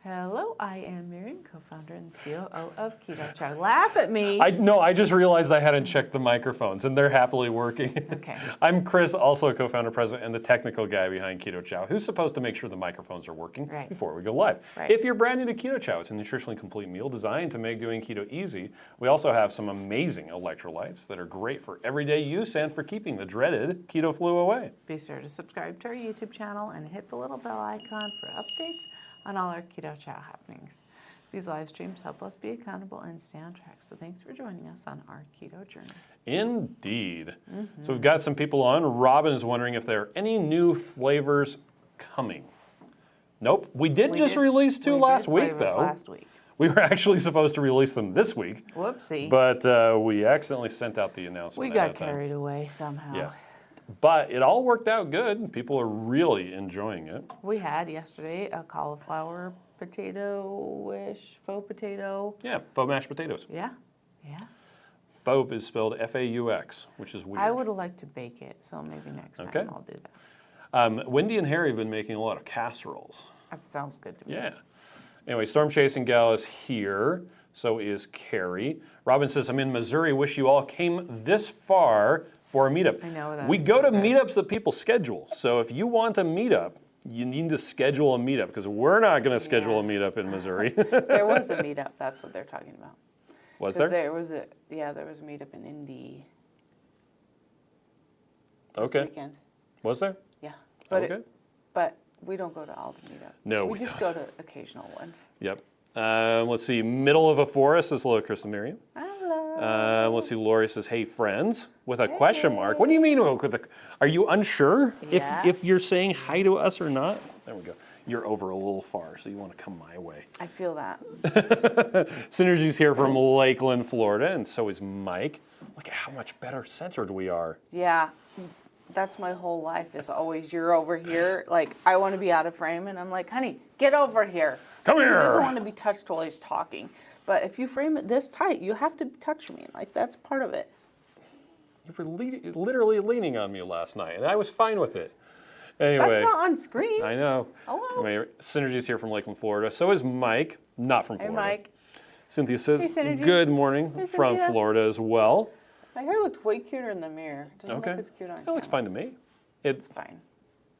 Hello, I am Miriam, co-founder and COO of Keto Chow. Laugh at me. I just realized I hadn't checked the microphones, and they're happily working. Okay. I'm Chris, also a co-founder, president, and the technical guy behind Keto Chow, who's supposed to make sure the microphones are working before we go live. Right. If you're brand new to Keto Chow, it's a nutritionally complete meal designed to make doing keto easy. We also have some amazing electrolytes that are great for everyday use and for keeping the dreaded keto flu away. Be sure to subscribe to our YouTube channel and hit the little bell icon for updates on all our Keto Chow happenings. These live streams help us be accountable and stay on track. So thanks for joining us on our keto journey. Indeed. So we've got some people on. Robin is wondering if there are any new flavors coming. Nope. We did release two last week, though. Last week. We were actually supposed to release them this week. Whoopsie. But we accidentally sent out the announcement. We got carried away somehow. Yeah. But it all worked out good. People are really enjoying it. We had yesterday a cauliflower potato-ish, faux potato. Yeah, faux mashed potatoes. Yeah. Faux is spelled F-A-U-X, which is weird. I would have liked to bake it, so maybe next time I'll do that. Wendy and Harry have been making a lot of casseroles. That sounds good to me. Yeah. Anyway, Storm Chasing Gal is here. So is Carrie. Robin says, I'm in Missouri. Wish you all came this far for a meetup. I know that. We go to meetups that people schedule. So if you want a meetup, you need to schedule a meetup because we're not going to schedule a meetup in Missouri. There was a meetup. That's what they're talking about. Was there? There was a meetup in Indy. This weekend. Was there? Yeah. But we don't go to all the meetups. No, we just go to occasional ones. Yep. Let's see. Middle of a forest says hello, Chris and Miriam. Hello. Let's see. Lori says, "Hey, friends," with a question mark. What do you mean? Are you unsure if you're saying hi to us or not? There we go. You're over a little far, so you want to come my way. I feel that. Synergy's here from Lakeland, Florida, and so is Mike. Look at how much better centered we are. Yeah. That's my whole life is always you're over here. Like, I want to be out of frame, and I'm like, honey, get over here. Come here. He doesn't want to be touched while he's talking. But if you frame it this tight, you have to touch me. Like, that's part of it. You were literally leaning on me last night, and I was fine with it. Anyway. That's not on screen. I know. Hello. Anyway, Synergy's here from Lakeland, Florida. So is Mike, not from Florida. Hey, Mike. Cynthia says, Hey, Synergy. good morning from Cynthia. Florida as well. My hair looked way cuter in the mirror. Doesn't look as cute on It looks fine to me. It's fine.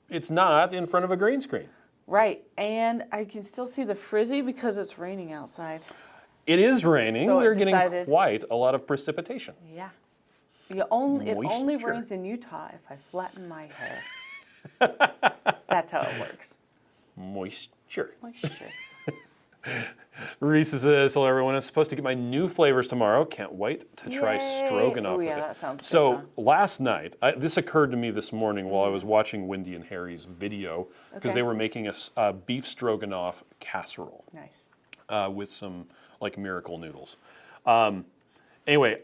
It's not in front of a green screen. Right, and I can still see the frizzy because it's raining outside. It is raining. So We're getting quite a lot of precipitation. Yeah. It only Moisture. rains in Utah if I flatten my hair. That's how it works. Moisture. Reese says, hello everyone. I'm supposed to get my new flavors tomorrow. Can't wait to try stroganoff with it. That sounds so good, last night, this occurred to me this morning while I was watching Wendy and Harry's video because they were making a beef stroganoff casserole. Nice. With some like miracle noodles. Anyway,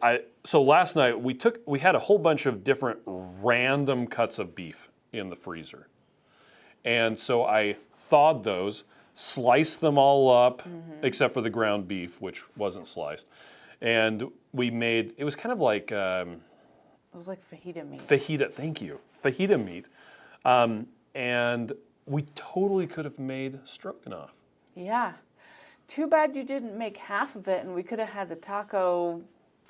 so last night we had a whole bunch of different random cuts of beef in the freezer. And so I thawed those, sliced them all up, except for the ground beef, which wasn't sliced. And we made, it was kind of like... it was like fajita meat. Thank you. Fajita meat. And we totally could have made stroganoff. Yeah. Too bad you didn't make half of it, and we could have had the taco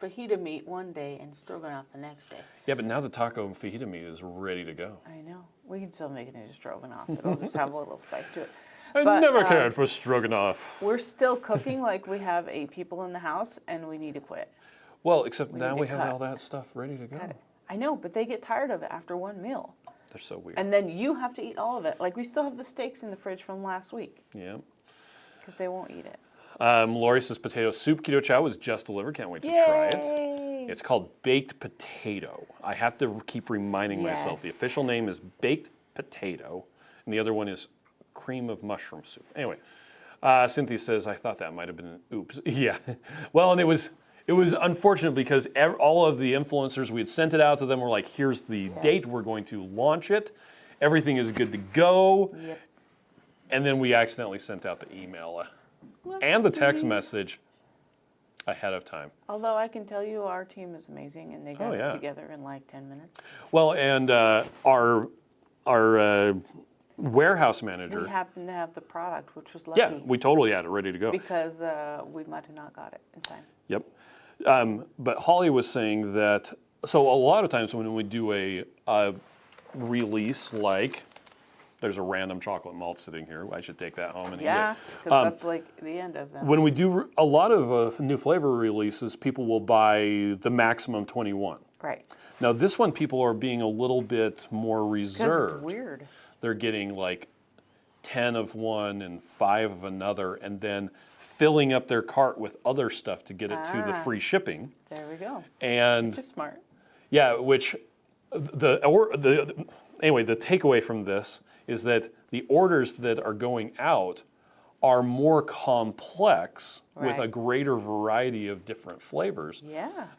fajita meat one day and stroganoff the next day. Yeah, but now the taco fajita meat is ready to go. I know. We can still make it into stroganoff. It'll just have a little spice to it. I never cared for stroganoff. We're still cooking like we have 8 people in the house, and we need to quit. Well, except now we have all that stuff ready to go. I know, but they get tired of it after one meal. They're so weird. And then you have to eat all of it. Like, we still have the steaks in the fridge from last week. Yeah. Because they won't eat it. Lori says potato soup Keto Chow was just delivered. Can't wait to try it. It's called baked potato. I have to keep reminding myself. The official name is baked potato, and the other one is cream of mushroom soup. Anyway, Cynthia says, I thought that might have been an oops. Yeah. Well, and it was unfortunate because all of the influencers, we had sent it out to them. We're like, here's the date. We're going to launch it. Everything is good to go. Yep. And then we accidentally sent out the email and the text message ahead of time. Although I can tell you our team is amazing, and they got it together in like 10 minutes. Well, and our warehouse manager. We happened to have the product, which was lucky. Yeah, we totally had it ready to go. Because we might have not got it in time. Yep. But Holly was saying that, so a lot of times when we do a release, like there's a random chocolate malt sitting here, I should take that home and eat it. Because that's like the end of them. When we do a lot of new flavor releases, people will buy the maximum 21. Right. Now this one, people are being a little bit more reserved. It's weird. They're getting like 10 of one and 5 of another, and then filling up their cart with other stuff to get it to the free shipping. There we go. And Which is smart. yeah, which anyway, the takeaway from this is that the orders that are going out are more complex with a Right. greater variety of different flavors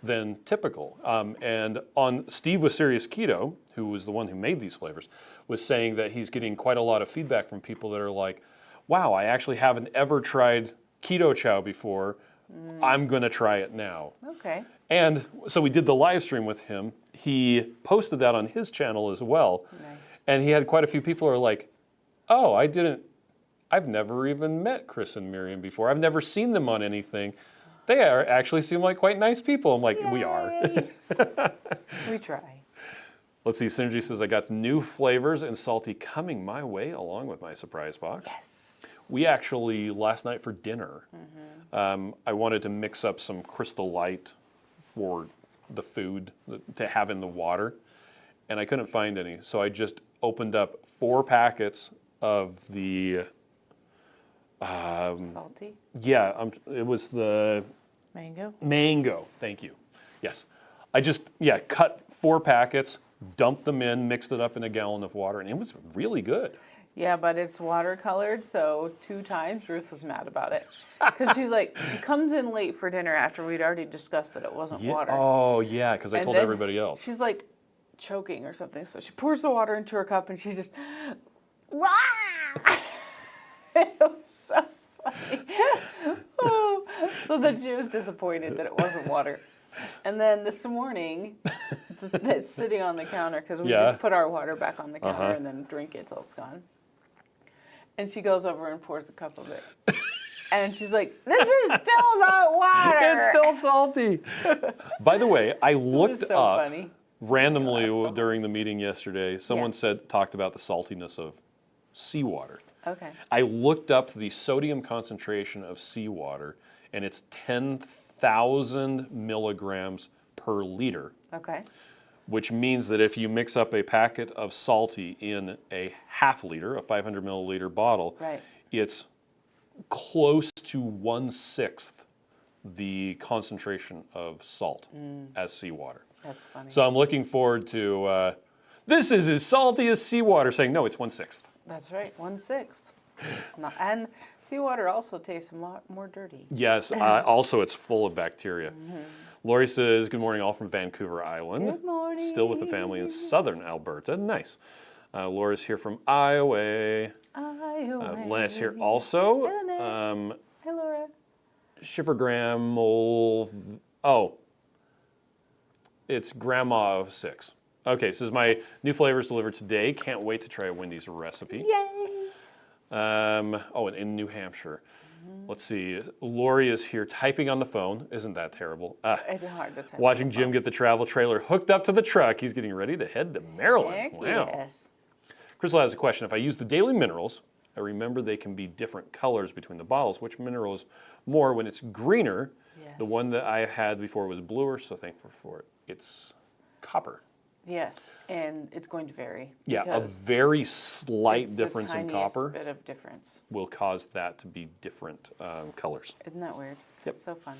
than typical. And Steve with Serious Keto, who was the one who made these flavors, was saying that he's getting quite a lot of feedback from people that are like, wow, I actually haven't ever tried Keto Chow before. I'm going to try it now. Okay. And so we did the live stream with him. He posted that on his channel as well. Nice. And he had quite a few people who are like, oh, I've never even met Chris and Miriam before. I've never seen them on anything. They actually seem like quite nice people. I'm like, we are. We try. Let's see, Synergy says, I got new flavors and salty coming my way along with my surprise box. Yes. We actually, last night for dinner, I wanted to mix up some Crystal Light for the food to have in the water, and I couldn't find any. So I just opened up 4 packets of the... Salty. Yeah, it was the... Mango. Mango, thank you. Yes. I just, cut 4 packets, dumped them in, mixed it up in a gallon of water, and it was really good. Yeah, but it's watercolored, so 2 times Ruth was mad about it. Because she's like, she comes in late for dinner after we'd already discussed that it wasn't water. Oh, yeah, because I And told then everybody else. She's like choking or something, so she pours the water into her cup and she just, wah! It was so funny. Oh, so that she was disappointed that it wasn't water. And then this morning, it's sitting on the counter because we just put our water back on the counter and then drink it till it's gone. And she goes over and pours a cup of it. And she's like, this is still not water. It's still salty. By the way, I looked so up funny. randomly during the meeting yesterday. Someone talked about the saltiness of seawater. Okay. I looked up the sodium concentration of seawater, and it's 10,000 milligrams per liter. Okay. Which means that if you mix up a packet of salty in a half liter, a 500 milliliter bottle, it's close to 1/6 the concentration of salt as seawater. That's funny. So I'm looking forward to, this is as salty as seawater, saying, no, it's 1/6. That's right, 1/6. And seawater also tastes more dirty. Yes, also it's full of bacteria. Lori says, good morning, all from Vancouver Island. Good morning. Still with the family in southern Alberta. Nice. Laura's here from Iowa. Len's here also. Hey, Laura. Schiffergram, it's Grandma of 6. Okay, so this is my new flavors delivered today. Can't wait to try a Wendy's recipe. Yay! And in New Hampshire. Let's see. Lori is here typing on the phone. Isn't that terrible? It's hard to type. Watching Jim get the travel trailer hooked up to the truck. He's getting ready to head to Maryland. Heck Wow. yes. Crystal has a question. If I use the daily minerals, I remember they can be different colors between the bottles. Which minerals more when it's greener? Yes. The one that I had before was bluer, so thankful for it. It's copper. Yes, and it's going to vary. Yeah, a very slight it's difference the in tiniest copper bit of difference. will cause that to be different colors. Isn't that weird? Yep. It's so fun.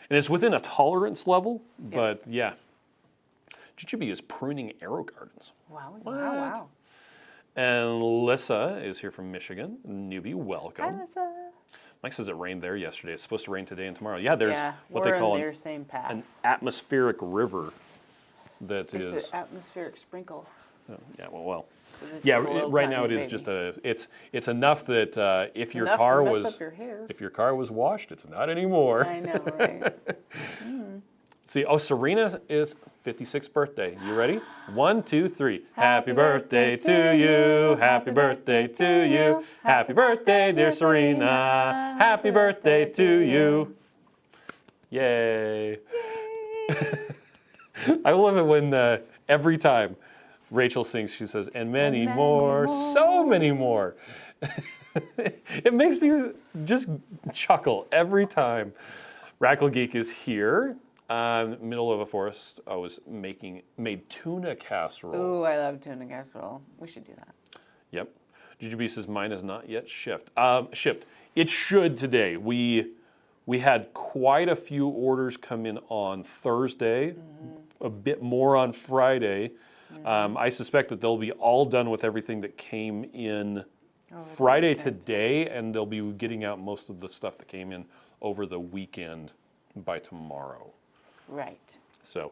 And it's within a tolerance level, but yeah. Jujube is pruning arrow gardens. Wow, What? wow. And Lissa is here from Michigan. Newbie, welcome. Hi, Lisa. Mike says it rained there yesterday. It's supposed to rain today and tomorrow. Yeah, there's what we're they call in their same path. an atmospheric river that It's is. an atmospheric sprinkle. Yeah, well. It's Yeah, below right now it tiny is baby. just it's enough that if your enough to car mess was up your hair. if your car was washed, it's not anymore. I know, right? See, Serena is 56th birthday. You ready? 1, 2, 3. Happy birthday to you. Happy birthday to you. Happy birthday, dear Serena. Happy birthday to you. Yay. I love it when every time Rachel sings, she says, and many more, so many more. It makes me just chuckle every time. Radical Geek is here. Middle of a forest. I was made tuna casserole. Ooh, I love tuna casserole. We should do that. Yep. Jujubee says mine is not yet shipped. It should today. We had quite a few orders come in on Thursday, a bit more on Friday. I suspect that they'll be all done with everything that came in Friday today, and they'll be getting out most of the stuff that came in over the weekend by tomorrow. Right. So,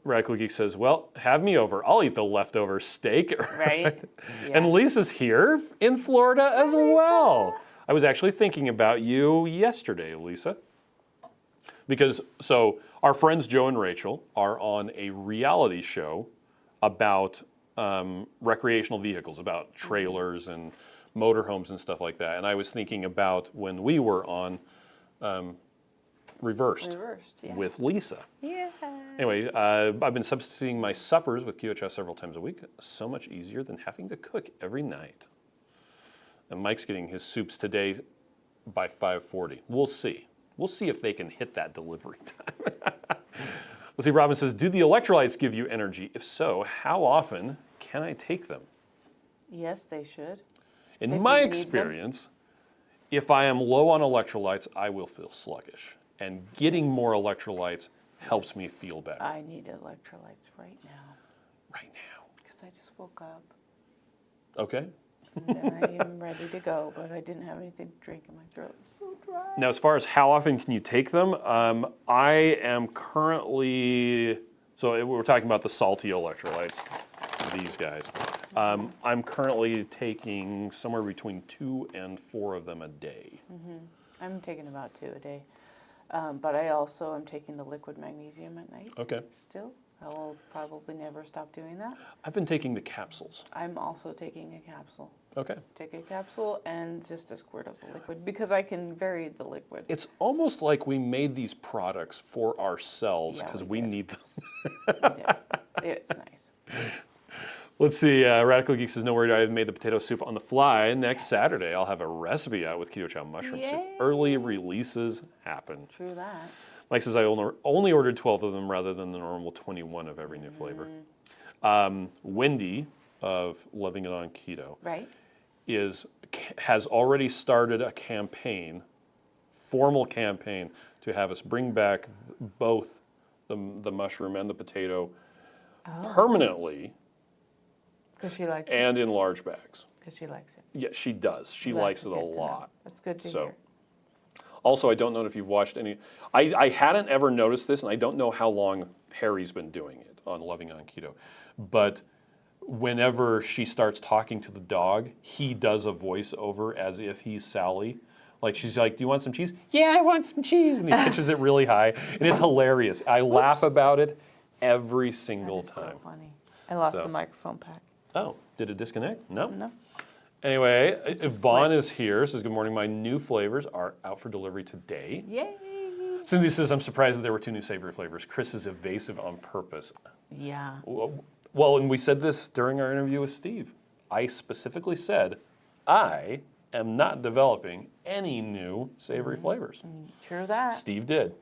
Radical Geek says, well, have me over. I'll eat the leftover steak. Right. Yeah. And Lisa's here in Florida as well. I was actually thinking about you yesterday, Lisa. Because, so, our friends Joe and Rachel are on a reality show about recreational vehicles, about trailers and motorhomes and stuff like that. And I was thinking about when we were on Reversed yeah. with Lisa. Yeah. Anyway, I've been substituting my suppers with Keto Chow several times a week. So much easier than having to cook every night. And Mike's getting his soups today by 5:40. We'll see. We'll see if they can hit that delivery time. Let's see, Robin says, do the electrolytes give you energy? If so, how often can I take them? Yes, they should. In my experience, if I am low on electrolytes, I will feel sluggish. And getting more electrolytes helps me feel better. I need electrolytes right now. Right now. Because I just woke up. Okay. And then I am ready to go, but I didn't have anything to drink and my throat is so dry. Now, as far as how often can you take them, I am currently, so we're talking about the salty electrolytes, these guys. I'm currently taking somewhere between 2 and 4 of them a day. I'm taking about 2 a day. But I also am taking the liquid magnesium at night. Okay. Still. I will probably never stop doing that. I've been taking the capsules. I'm also taking a capsule. Okay. Take a capsule and just a squirt of the liquid because I can vary the liquid. It's almost like we made these products for ourselves because we need them. We did. It's nice. Let's see, Radical Geek says, no worry, I made the potato soup on the fly. Next Saturday, I'll have a recipe out with Keto Chow mushroom soup. Early releases happen. True that. Mike says, I only ordered 12 of them rather than the normal 21 of every new flavor. Wendy of Loving It on Keto has already started a campaign, formal campaign, to have us bring back both the mushroom and the potato permanently. Because she likes and in large bags. Because she likes it. Yeah, she does. She likes it a lot. That's good to hear. Also, I don't know if you've watched any. I hadn't ever noticed this, and I don't know how long Harry's been doing it on Loving on Keto. But whenever she starts talking to the dog, he does a voiceover as if he's Sally. Like, she's like, do you want some cheese? Yeah, I want some cheese. And he pitches it really high. And it's hilarious. I laugh about it every single time. So funny. I lost the microphone pack. Oh, did it disconnect? No. No. Anyway, Vaughn is here. Says, good morning. My new flavors are out for delivery today. Yay. Cindy says, I'm surprised that there were 2 new savory flavors. Chris is evasive on purpose. Yeah. Well, and we said this during our interview with Steve. I specifically said, I am not developing any new savory flavors. True that. Steve did.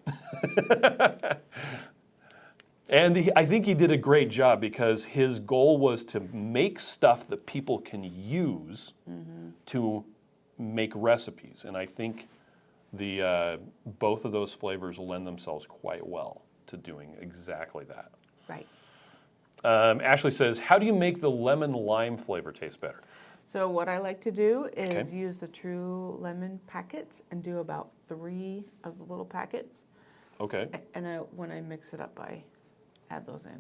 And I think he did a great job because his goal was to make stuff that people can use to make recipes. And I think both of those flavors lend themselves quite well to doing exactly that. Right. Ashley says, how do you make the lemon lime flavor taste better? So what I like to do is use the True Lemon packets and do about 3 of the little packets. Okay. And when I mix it up, I add those in.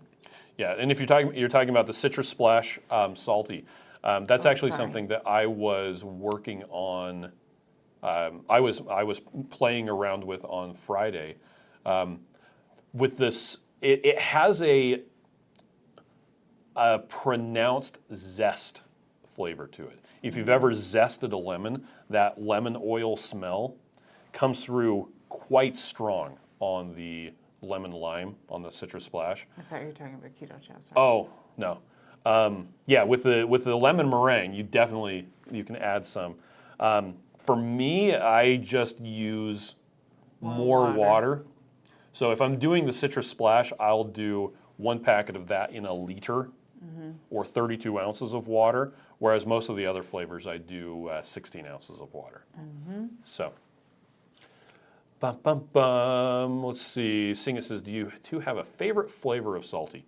Yeah, and if you're talking about the Citrus Splash Salty, that's actually something that I was working on. I was playing around with on Friday. With this, it has a pronounced zest flavor to it. If you've ever zested a lemon, that lemon oil smell comes through quite strong on the lemon lime, on the citrus splash. I thought you were talking about Keto Chow. Sorry. Oh, no. Yeah, with the lemon meringue, you can add some. For me, I just use more water. So if I'm doing the citrus splash, I'll do 1 packet of that in a liter or 32 ounces of water, whereas most of the other flavors I do 16 ounces of water. So, bum, bum, bum. Let's see. Singa says, do you two have a favorite flavor of salty?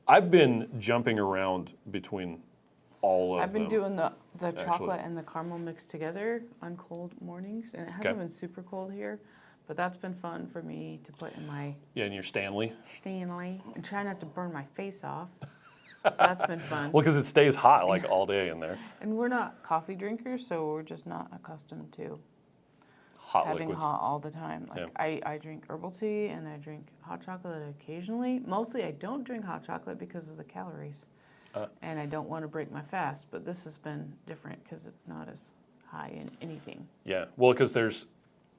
I've been jumping around between all of them. I've been doing the chocolate and the caramel mixed together on cold mornings, and it hasn't been super cold here, but that's been fun for me to put in my in your Stanley, and try not to burn my face off. So that's been fun. Well, because it stays hot like all day in there. And we're not coffee drinkers, so we're just not accustomed to having liquids. hot all the time. Like I drink herbal tea and I drink hot chocolate occasionally. Mostly I don't drink hot chocolate because of the calories. And I don't want to break my fast, but this has been different because it's not as high in anything. Yeah, well, because there's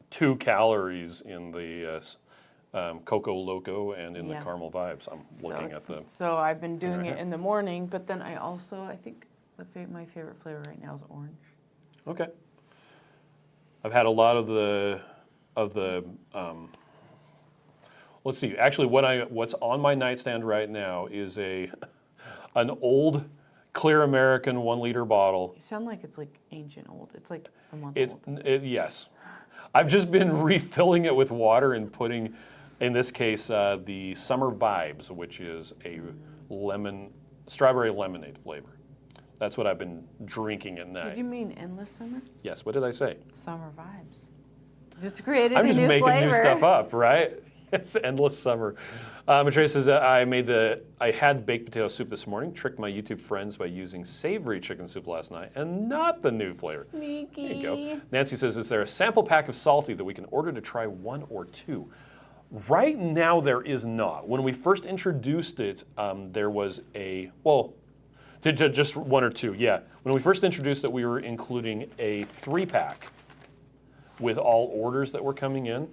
2 calories in the Coco Loco and in the Caramel Vibes. I'm looking at the... So I've been doing it in the morning, but then I think my favorite flavor right now is orange. Okay. I've had a lot of the let's see, actually what's on my nightstand right now is an old Clear American 1 liter bottle. You sound like it's like ancient old. It's like a month old. Yes. I've just been refilling it with water and putting, in this case, the Summer Vibes, which is a strawberry lemonade flavor. That's what I've been drinking at night. Did you mean endless summer? Yes, what did I say? Summer Vibes. Just created a new flavor. I'm just making new stuff up, right? It's endless summer. Matreya says, I had baked potato soup this morning, tricked my YouTube friends by using savory chicken soup last night, and not the new flavor. Sneaky. There you go. Nancy says, is there a sample pack of salty that we can order to try 1 or 2? Right now, there is not. When we first introduced it, there was just 1 or 2, yeah. When we first introduced it, we were including a 3-pack with all orders that were coming in.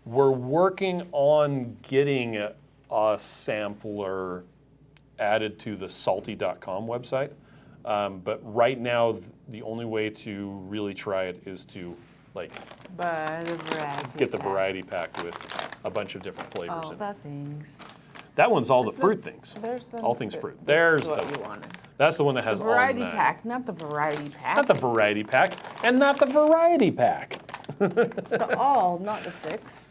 We're working on getting a sampler added to the SALTT.com website. But right now, the only way to really try it is to get the variety pack with a bunch of different flavors in it. That things. That one's all the fruit things. All things fruit. There's what you wanted. That's the one that has the variety all pack, not the variety pack. Not the variety pack, and not the variety pack. The all, not the 6.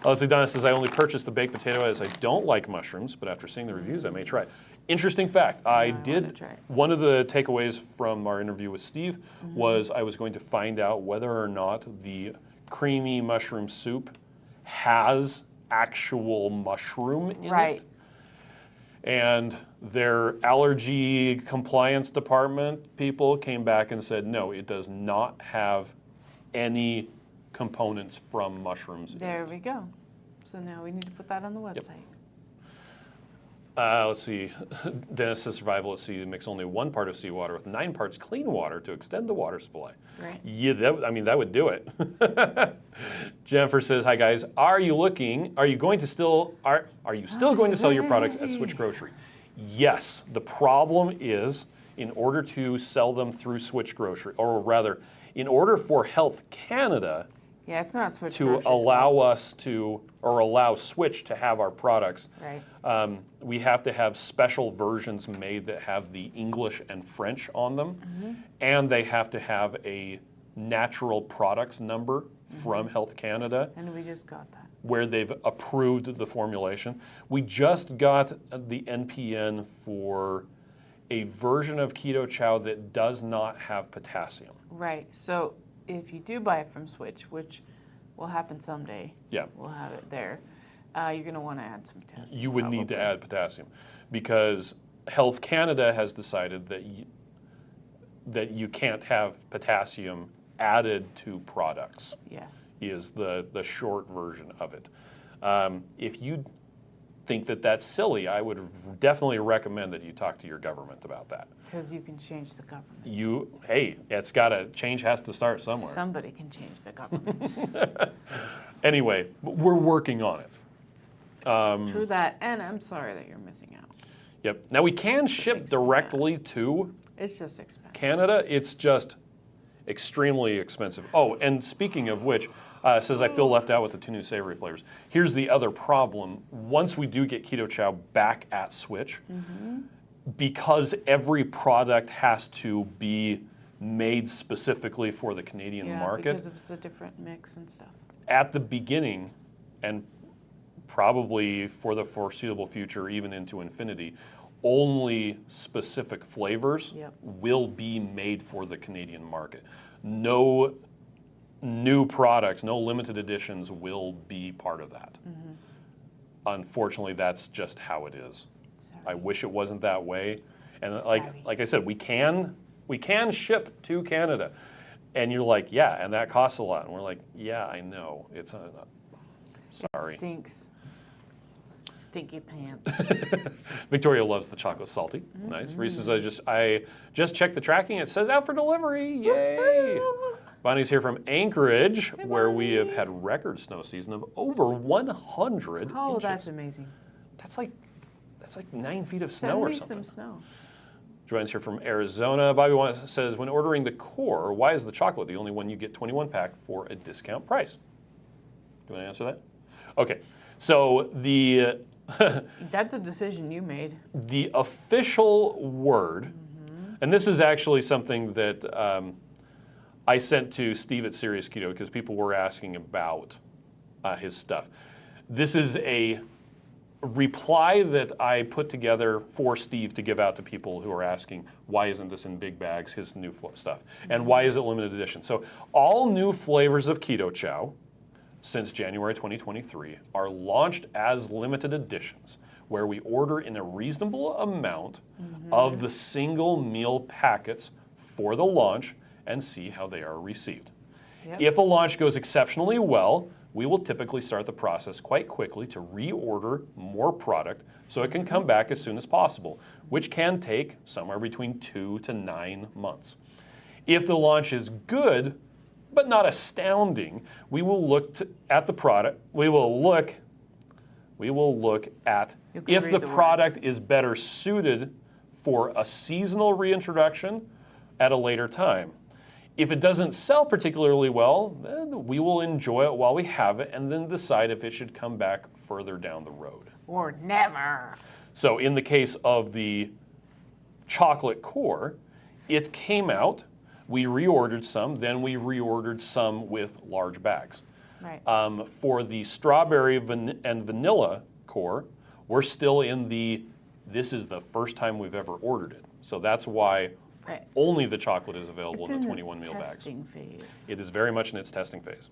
Leslie Donna says, I only purchased the baked potato as I don't like mushrooms, but after seeing the reviews, I may try it. Interesting fact, one of the takeaways from our interview with Steve was I was going to find out whether or not the creamy mushroom soup has actual mushroom in it. And their allergy compliance department people came back and said, no, it does not have any components from mushrooms in it. There we go. So now we need to put that on the website. Let's see. Dennis says survival at sea mix only 1 part of seawater with 9 parts clean water to extend the water supply. Right. Yeah, that would do it. Jennifer says, hi guys, are you still going to sell your products at Switch Grocery? Yes. The problem is, in order to sell them through Switch Grocery, or rather, in order for Health Canada it's not Switch to allow us to, or allow Switch to have our products, we have to have special versions made that have the English and French on them, and they have to have a natural products number from Health Canada. And we just got that. Where they've approved the formulation. We just got the NPN for a version of Keto Chow that does not have potassium. Right. So if you do buy it from Switch, which will happen someday, we'll have it there, you're going to want to add some potassium. You would need to add potassium because Health Canada has decided that you can't have potassium added to products. Yes. Is the short version of it. If you think that that's silly, I would definitely recommend that you talk to your government about that. Because you can change the government. Hey, change has to start somewhere. Somebody can change the government. Anyway, we're working on it. True that, and I'm sorry that you're missing out. Yep. Now we can ship directly to It's just expensive. Canada. It's just extremely expensive. Oh, and speaking of which, it says I feel left out with the 2 new savory flavors. Here's the other problem. Once we do get Keto Chow back at Switch, because every product has to be made specifically for the Canadian market. Because it's a different mix and stuff. At the beginning, and probably for the foreseeable future, even into infinity, only specific flavors will be made for the Canadian market. No new products, no limited editions will be part of that. Unfortunately, that's just how it is. Sorry. I wish it wasn't that way. And like I said, we can ship to Canada. And you're like, yeah, and that costs a lot. And we're like, yeah, I know. It's sorry. It stinks. Stinky pants. Victoria loves the chocolate salty. Nice. Reese says, I just checked the tracking. It says out for delivery. Yay! Bonnie's here from Anchorage, where we have had record snow season of over 100 Oh, inches. that's amazing. That's like 9 feet of snow or something. Send me some snow. Joanne's here from Arizona. Bobby says, when ordering the core, why is the chocolate the only one you get 21-pack for a discount price? Do you want to answer that? Okay. So That's a decision you made. The official word, and this is actually something that I sent to Steve at Serious Keto because people were asking about his stuff. This is a reply that I put together for Steve to give out to people who are asking, why isn't this in big bags, his new stuff, and why is it limited edition? So all new flavors of Keto Chow since January 2023 are launched as limited editions, where we order in a reasonable amount of the single meal packets for the launch and see how they are received. Yep. If a launch goes exceptionally well, we will typically start the process quite quickly to reorder more product so it can come back as soon as possible, which can take somewhere between 2 to 9 months. If the launch is good, but not astounding, we will look at the product. We will look at if the product is better suited for a seasonal reintroduction at a later time. If it doesn't sell particularly well, then we will enjoy it while we have it and then decide if it should come back further down the road. Or never. So in the case of the chocolate core, it came out, we reordered some, then we reordered some with large bags. Right. For the strawberry and vanilla core, we're still in this is the first time we've ever ordered it. So that's why only the chocolate is available in the 21 meal bags. Testing phase. It is very much in its testing phase.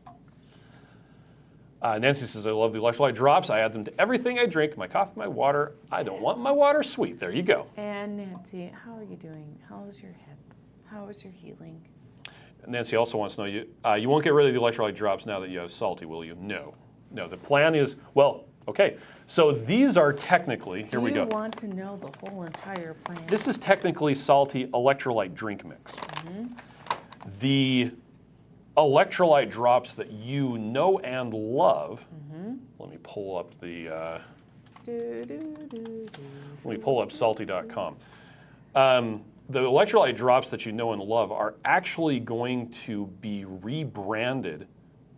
Nancy says, I love the electrolyte drops. I add them to everything I drink, my coffee, my water. I don't want my water sweet. There you go. And Nancy, how are you doing? How is your hip? How is your healing? Nancy also wants to know, you won't get rid of the electrolyte drops now that you have SALTT, will you? No. No, the plan is, well, okay. So these are technically, here we go. Do you want to know the whole entire plan? This is technically SALTT electrolyte drink mix. The electrolyte drops that you know and love, let me pull up the, let me pull up salty.com. The electrolyte drops that you know and love are actually going to be rebranded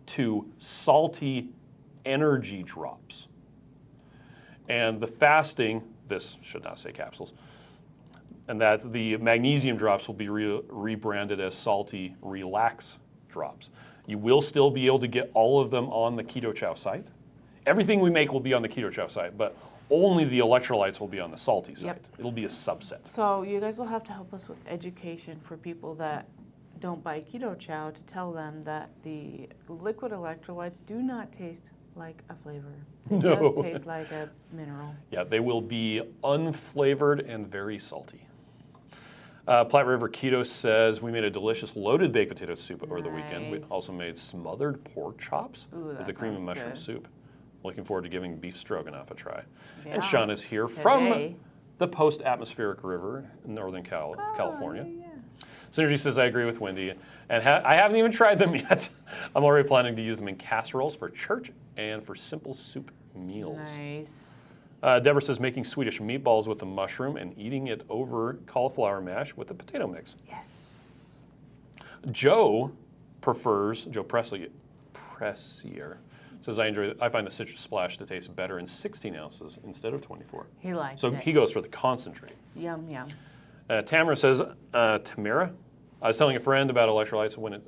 to SALTT energy drops. And the fasting, this should not say capsules, and that the magnesium drops will be rebranded as SALTT relax drops. You will still be able to get all of them on the Keto Chow site. Everything we make will be on the Keto Chow site, but only the electrolytes will be on the SALTT site. Yep. It'll be a subset. So you guys will have to help us with education for people that don't buy Keto Chow to tell them that the liquid electrolytes do not taste like a flavor. They just taste like a mineral. Yeah, they will be unflavored and very salty. Platte River Keto says, we made a delicious loaded baked potato soup over the weekend. We Nice. also made smothered pork chops Ooh, with that the cream and sounds mushroom good. soup. Looking forward to giving beef stroganoff a try. Yeah. And Sean is here Today. from the post-atmospheric river in Northern California. Yeah. Synergy says, I agree with Wendy, and I haven't even tried them yet. I'm already planning to use them in casseroles for church and for simple soup meals. Nice. Deborah says, making Swedish meatballs with the mushroom and eating it over cauliflower mash with the potato mix. Yes. Joe Pressier, says, I find the citrus splash to taste better in 16 ounces instead of 24. He likes So it. he goes for the concentrate. Yum, yum. Tamara says, Tamara, I was telling a friend about electrolytes when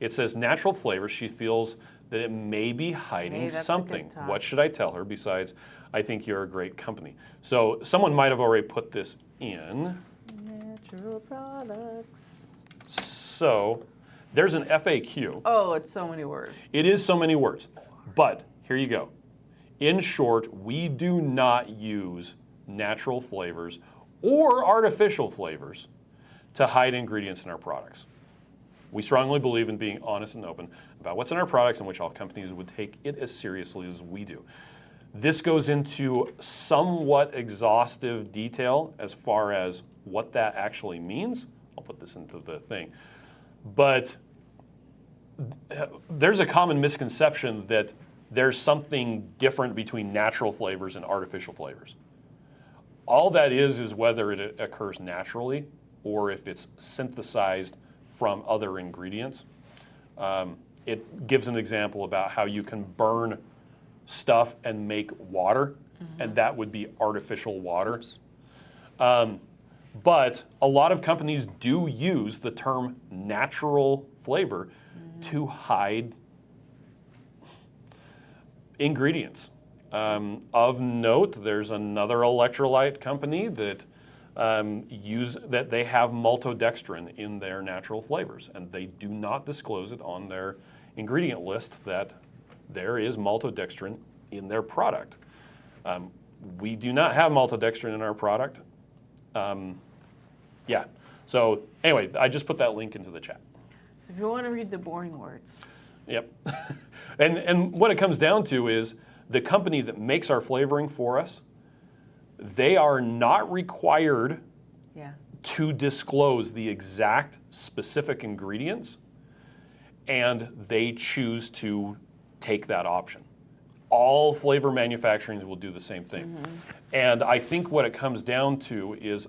it says natural flavor. She feels that it may be hiding Hey, that's a something. good talk. What should I tell her besides, I think you're a great company? So someone might have already put this in. Natural products. So there's an FAQ. Oh, it's so many words. It is so many words. But here you go. In short, we do not use natural flavors or artificial flavors to hide ingredients in our products. We strongly believe in being honest and open about what's in our products and which all companies would take it as seriously as we do. This goes into somewhat exhaustive detail as far as what that actually means. I'll put this into the thing. But there's a common misconception that there's something different between natural flavors and artificial flavors. All that is whether it occurs naturally or if it's synthesized from other ingredients. It gives an example about how you can burn stuff and make water, and that would be artificial water. But a lot of companies do use the term natural flavor to hide ingredients. Of note, there's another electrolyte company that they have maltodextrin in their natural flavors, and they do not disclose it on their ingredient list that there is maltodextrin in their product. We do not have maltodextrin in our product. Yeah. So anyway, I just put that link into the chat. If you want to read the boring words. Yep. and what it comes down to is the company that makes our flavoring for us, they are not required to disclose the exact specific ingredients, and they choose to take that option. All flavor manufacturers will do the same thing. And I think what it comes down to is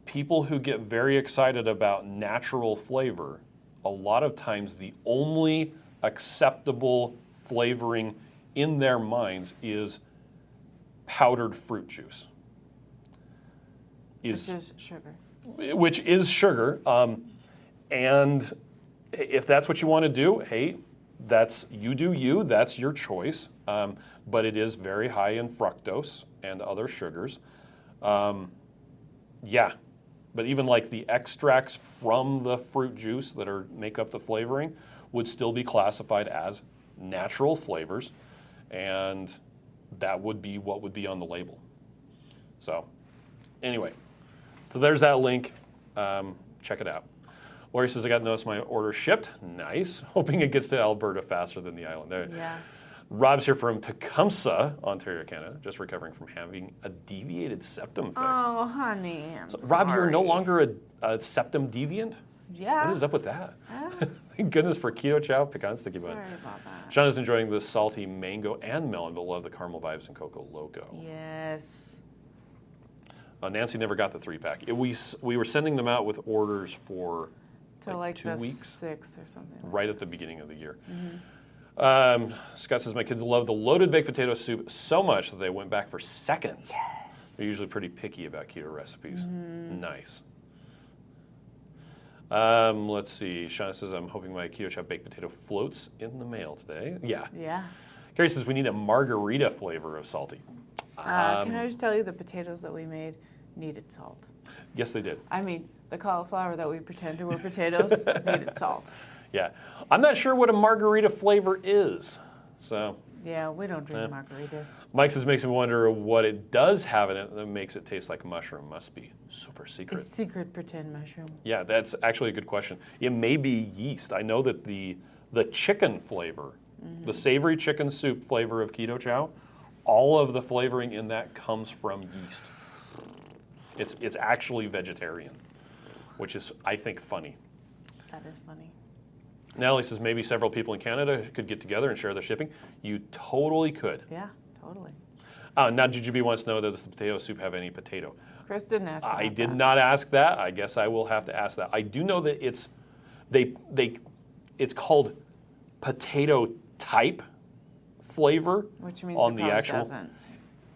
people who get very excited about natural flavor, a lot of times the only acceptable flavoring in their minds is powdered fruit juice. Which is sugar. Which is sugar. And if that's what you want to do, hey, you do you, that's your choice. But it is very high in fructose and other sugars. Yeah, but even like the extracts from the fruit juice that make up the flavoring would still be classified as natural flavors, and that would be what would be on the label. So anyway, so there's that link. Check it out. Lori says, I got notice my order shipped. Nice. Hoping it gets to Alberta faster than the island. Yeah. Rob's here from Tecumseh, Ontario, Canada, just recovering from having a deviated septum fixed. Oh, honey, I'm So, Rob, you're no sorry. longer a septum deviant? Yeah. What is up with that? Thank goodness for Keto Chow pecan sticky bun. Sorry about that. Sean is enjoying the salty mango and melon, but love the caramel vibes and Coco Loco. Yes. Nancy never got the 3-pack. We were sending them out with orders for Till like 2 the weeks, 6 or something. right at the beginning of the year. Scott says, my kids love the loaded baked potato soup so much that they went back for seconds. Yes. They're usually pretty picky about keto recipes. Nice. Let's see. Shauna says, I'm hoping my Keto Chow baked potato floats in the mail today. Yeah. Yeah. Carrie says, we need a margarita flavor of salty. Can I just tell you the potatoes that we made needed salt? Yes, they did. I mean, the cauliflower that we pretended were potatoes needed salt. Yeah. I'm not sure what a margarita flavor is. So Yeah, we don't drink margaritas. Mike says, makes me wonder what it does have in it that makes it taste like mushroom. Must be super secret. It's secret pretend mushroom. Yeah, that's actually a good question. It may be yeast. I know that the chicken flavor, the savory chicken soup flavor of Keto Chow, all of the flavoring in that comes from yeast. It's actually vegetarian, which is, I think, funny. That is funny. Natalie says maybe several people in Canada could get together and share their shipping. You totally could. Yeah, totally. Now, GGB wants to know, does the potato soup have any potato? Chris didn't ask about I did that. not ask that. I guess I will have to ask that. I do know that it's called potato type flavor Which means on it the probably actual, doesn't.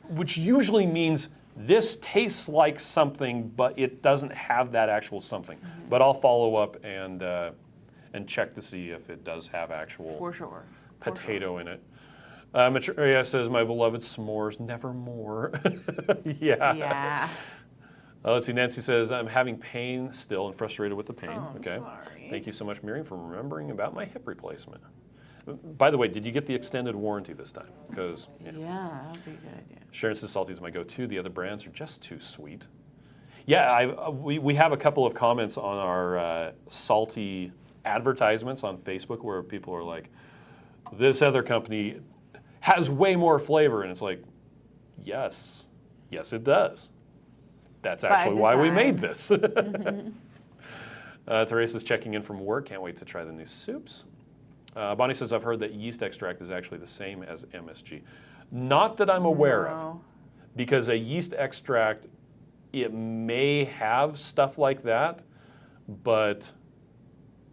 which usually means this tastes like something, but it doesn't have that actual something. But I'll follow up and check to see if it does have actual For sure. potato in it. Maria says, my beloved s'mores, nevermore. Yeah. Yeah. Let's see, Nancy says, I'm having pain still and frustrated with the pain. Oh, I'm Okay. sorry. Thank you so much, Miriam, for remembering about my hip replacement. By the way, did you get the extended warranty this time? Because Yeah, that would be a good idea. Sharon says SALTT is my go-to. The other brands are just too sweet. Yeah, we have a couple of comments on our SALTT advertisements on Facebook where people are like, this other company has way more flavor. And it's like, yes, it does. That's actually why we made this. Teresa's checking in from work. Can't wait to try the new soups. Bonnie says, I've heard that yeast extract is actually the same as MSG. Not that I'm aware of, because a yeast extract, it may have stuff like that, but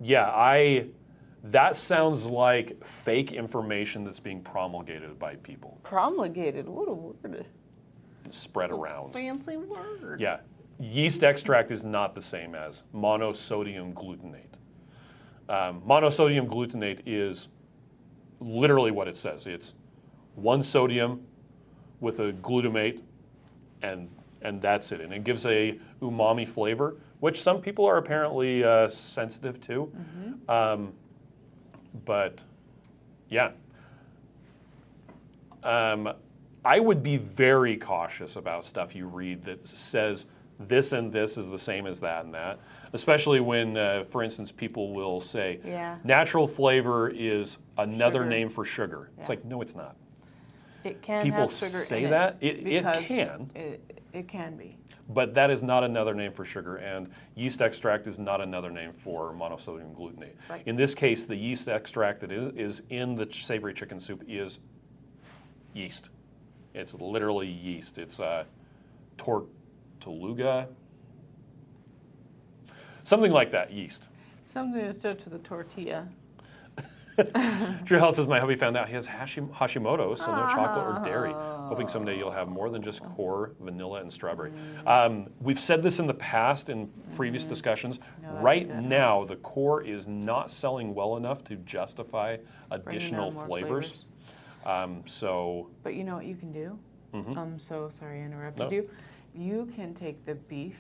yeah, that sounds like fake information that's being promulgated by people. Promulgated, what a word. Spread around. Fancy word. Yeah, yeast extract is not the same as monosodium glutamate. Monosodium glutamate is literally what it says. It's one sodium with a glutamate, and that's it. And it gives a umami flavor, which some people are apparently sensitive to. But yeah, I would be very cautious about stuff you read that says this and this is the same as that and that, especially when, for instance, people will say natural flavor is another name for sugar. It's like, no, it's not. It can People have sugar say in that. it. It can. It can be. But that is not another name for sugar, and yeast extract is not another name for monosodium glutamate. Right. In this case, the yeast extract that is in the savory chicken soup is yeast. It's literally yeast. It's tortuga, something like that, yeast. Something to stick to the tortilla. Drew Hall says, my hubby found out he has Hashimoto's, so no chocolate or dairy. Hoping someday you'll have more than just core, vanilla, and strawberry. We've said this in the past in previous discussions. Right now, the core is not selling well enough to justify additional flavors. But you know what you can do? I'm so sorry I interrupted you. You can take the beef.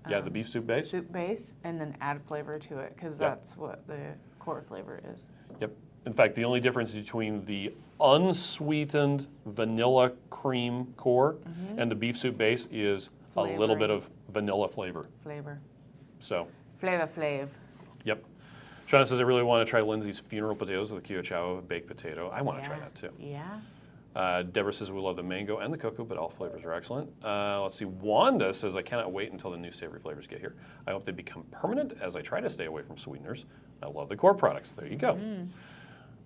The beef soup base? Soup base, and then add flavor to it, because that's what the core flavor is. Yep. In fact, the only difference between the unsweetened vanilla cream core and the beef soup base is a little bit of vanilla flavor. So. Flav. Yep. Shauna says, I really want to try Lindsay's funeral potatoes with a Keto Chow baked potato. I want to try that too. Yeah. Deborah says, we love the mango and the cocoa, but all flavors are excellent. Let's see. Wanda says, I cannot wait until the new savory flavors get here. I hope they become permanent as I try to stay away from sweeteners. I love the core products. There you go.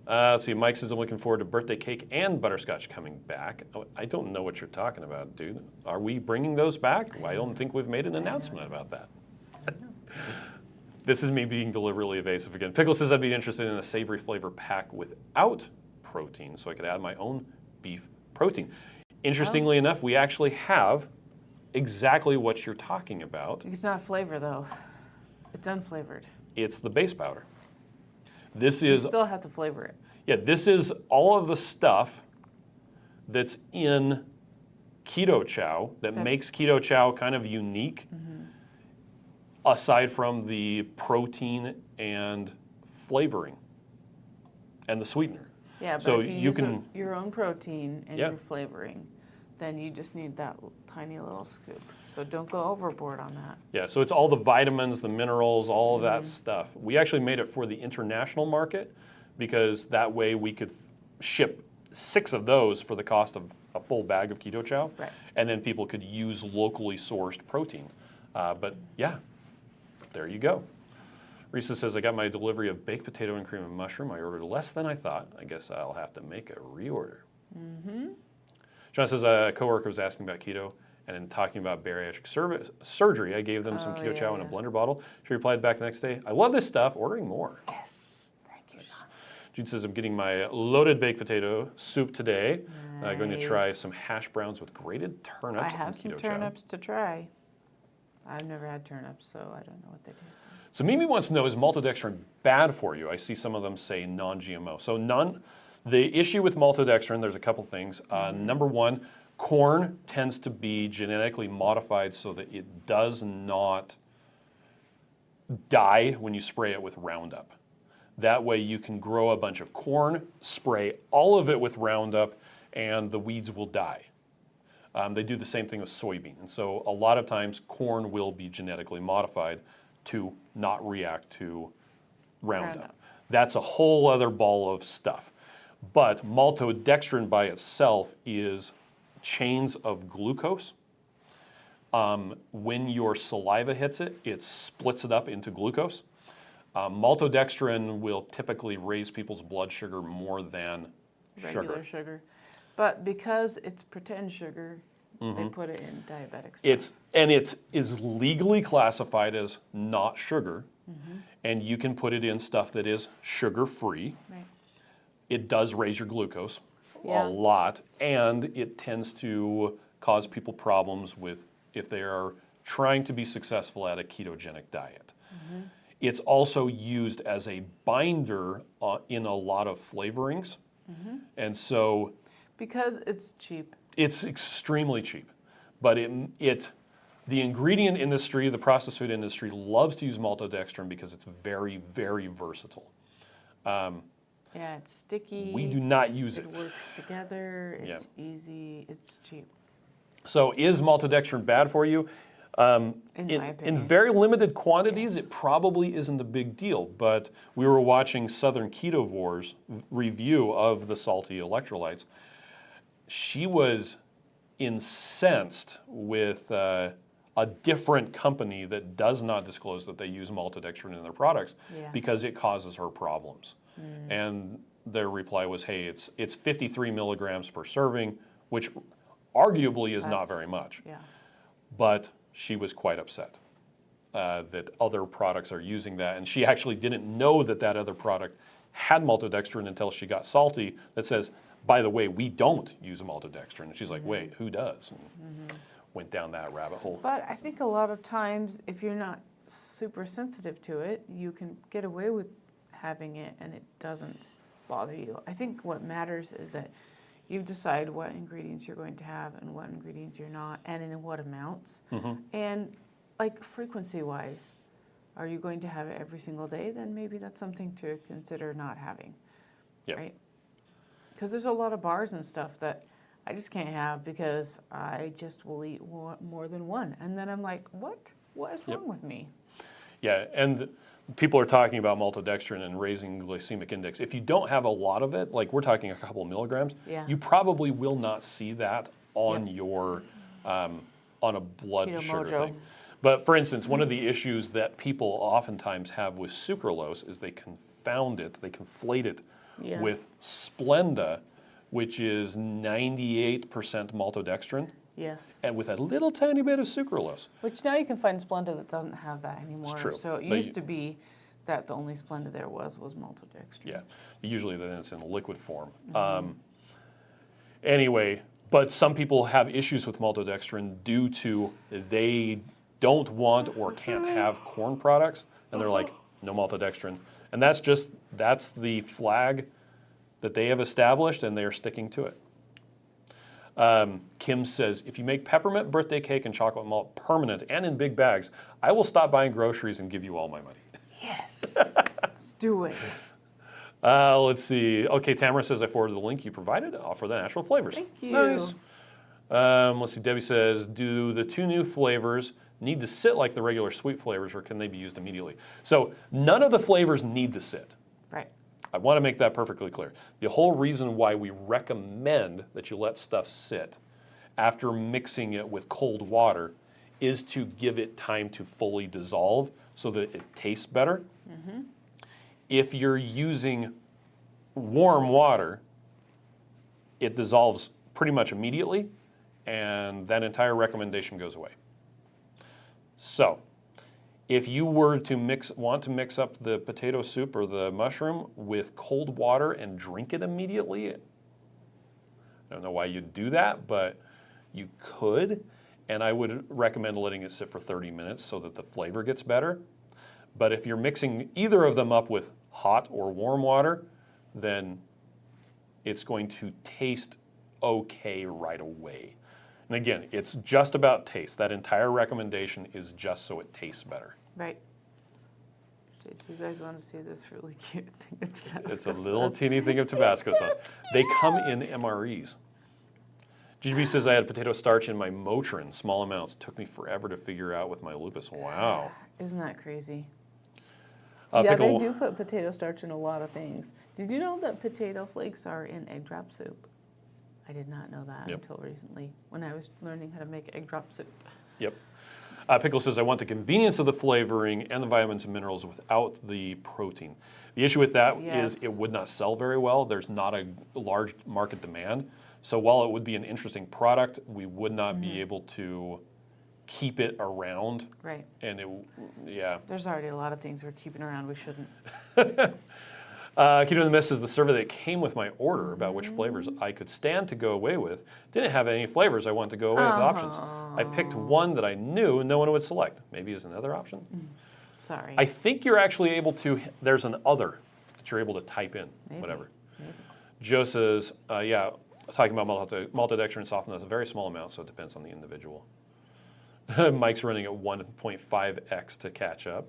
Let's see. Mike says, I'm looking forward to birthday cake and butterscotch coming back. Oh, I don't know what you're talking about, dude. Are we bringing those back? I don't think we've made an announcement about that. This is me being deliberately evasive again. Pickle says, I'd be interested in a savory flavor pack without protein so I could add my own beef protein. Interestingly enough, we actually have exactly what you're talking about. It's not flavor, though. It's unflavored. It's the base powder. This You is still have to flavor it. Yeah, this is all of the stuff that's in Keto Chow that makes Keto Chow kind of unique, aside from the protein and flavoring and the sweetener. Yeah, but so if you you use can, your own protein and Yeah. your flavoring, then you just need that tiny little scoop. So don't go overboard on that. yeah, so it's all the vitamins, the minerals, all of that stuff. We actually made it for the international market because that way we could ship 6 of those for the cost of a full bag of Keto Chow. Right. And then people could use locally sourced protein. But yeah, there you go. Risa says, I got my delivery of baked potato and cream and mushroom. I ordered less than I thought. I guess I'll have to make a reorder. John says, a coworker was asking about keto, and in talking about bariatric surgery, I gave them some Keto Chow in a blender bottle. She replied back the next day, I love this stuff, ordering more. Yes. Thank you, John. Jude says, I'm getting my loaded baked potato soup today. I'm going to try Nice. some hash browns with grated turnips I and have some Keto Chow. turnips to try. I've never had turnips, so I don't know what they taste like. So Mimi wants to know, is maltodextrin bad for you? I see some of them say non-GMO. So the issue with maltodextrin, there's a couple things. Number one, corn tends to be genetically modified so that it does not die when you spray it with Roundup. That way you can grow a bunch of corn, spray all of it with Roundup, and the weeds will die. They do the same thing with soybean. And so a lot of times corn will be genetically modified to not react to Roundup. That's a whole other ball of stuff. But maltodextrin by itself is chains of glucose. When your saliva hits it, it splits it up into glucose. Maltodextrin will typically raise people's blood sugar more than Regular sugar. But because it's pretend sugar, they put it in diabetic stuff. It is legally classified as not sugar, and you can put it in stuff that is sugar-free. Right. It does raise your glucose Yeah. a lot, and it tends to cause people problems with if they are trying to be successful at a ketogenic diet. It's also used as a binder in a lot of flavorings, and so Because it's cheap. it's extremely cheap. But the ingredient industry, the processed food industry, loves to use maltodextrin because it's very, very versatile. Yeah, it's sticky. We do not use it. It works together. It's easy. It's cheap. So is maltodextrin bad for you? In my opinion. In very limited quantities, Yes. it probably isn't a big deal. But we were watching Southern Ketovore's review of the salty electrolytes. She was incensed with a different company that does not disclose that they use maltodextrin in their products because it causes her problems. And their reply was, hey, it's 53 milligrams per serving, which arguably is not very much. Yeah. But she was quite upset that other products are using that. And she actually didn't know that that other product had maltodextrin until she got Salty that says, by the way, we don't use maltodextrin. And she's like, wait, who does? And went down that rabbit hole. But I think a lot of times, if you're not super sensitive to it, you can get away with having it and it doesn't bother you. I think what matters is that you've decided what ingredients you're going to have and what ingredients you're not, and in what amounts. And like frequency-wise, are you going to have it every single day? Then maybe that's something to consider not having, right? Because there's a lot of bars and stuff that I just can't have because I just will eat more than one. And then I'm like, what? What is wrong with me? Yeah, and people are talking about maltodextrin and raising glycemic index. If you don't have a lot of it, like we're talking a couple of milligrams, you probably will not see that on your on a blood Keto sugar Mojo. thing. But for instance, one of the issues that people oftentimes have with sucralose is they confound it, they conflate it with Splenda, which is 98% maltodextrin. Yes. And with a little tiny bit of sucralose. Which now you can find Splenda that doesn't have that anymore. It's true. So it used to be that the only Splenda there was maltodextrin. Yeah, usually then it's in liquid form. Anyway, but some people have issues with maltodextrin due to they don't want or can't have corn products, and they're like, no maltodextrin. And that's the flag that they have established, and they are sticking to it. Kim says, if you make peppermint birthday cake and chocolate malt permanent and in big bags, I will stop buying groceries and give you all my money. Yes. Let's do it. Let's see. Okay, Tamara says I forwarded the link you provided. Offer the natural flavors. Thank you. Nice. Let's see. Debbie says, do the 2 new flavors need to sit like the regular sweet flavors, or can they be used immediately? So none of the flavors need to sit. Right. I want to make that perfectly clear. The whole reason why we recommend that you let stuff sit after mixing it with cold water is to give it time to fully dissolve so that it tastes better. Mm-hmm. If you're using warm water, it dissolves pretty much immediately, and that entire recommendation goes away. So, if you were to want to mix up the potato soup or the mushroom with cold water and drink it immediately, I don't know why you'd do that, but you could, and I would recommend letting it sit for 30 minutes so that the flavor gets better. But if you're mixing either of them up with hot or warm water, then it's going to taste okay right away. And again, it's just about taste. That entire recommendation is just so it tastes better. Right. Do you guys want to see this really cute thing of Tabasco It's a little teeny thing of Tabasco sauce. They come in MREs. GB says I had potato starch in my Motrin, small amounts. Took me forever to figure out with my lupus. Wow. Isn't that crazy? Yeah, they do put potato starch in a lot of things. Did you know that potato flakes are in egg drop soup? I did not know that until recently when I was learning how to make egg drop soup. Yep. Pickle says, I want the convenience of the flavoring and the vitamins and minerals without the protein. The issue with that is it would not sell very well. There's not a large market demand. So while it would be an interesting product, we would not be able to keep it around. Right. And There's already a lot of things we're keeping around we shouldn't. Keto in the Mist says the survey that came with my order about which flavors I could stand to go away with didn't have any flavors I want to go away with options. I picked one that I knew no one would select. Maybe as another option. Sorry. I think you're actually able to, there's an other that you're able to type in, whatever. Maybe. Joe says, talking about maltodextrin softened that's a very small amount, so it depends on the individual. Mike's running at 1.5x to catch up.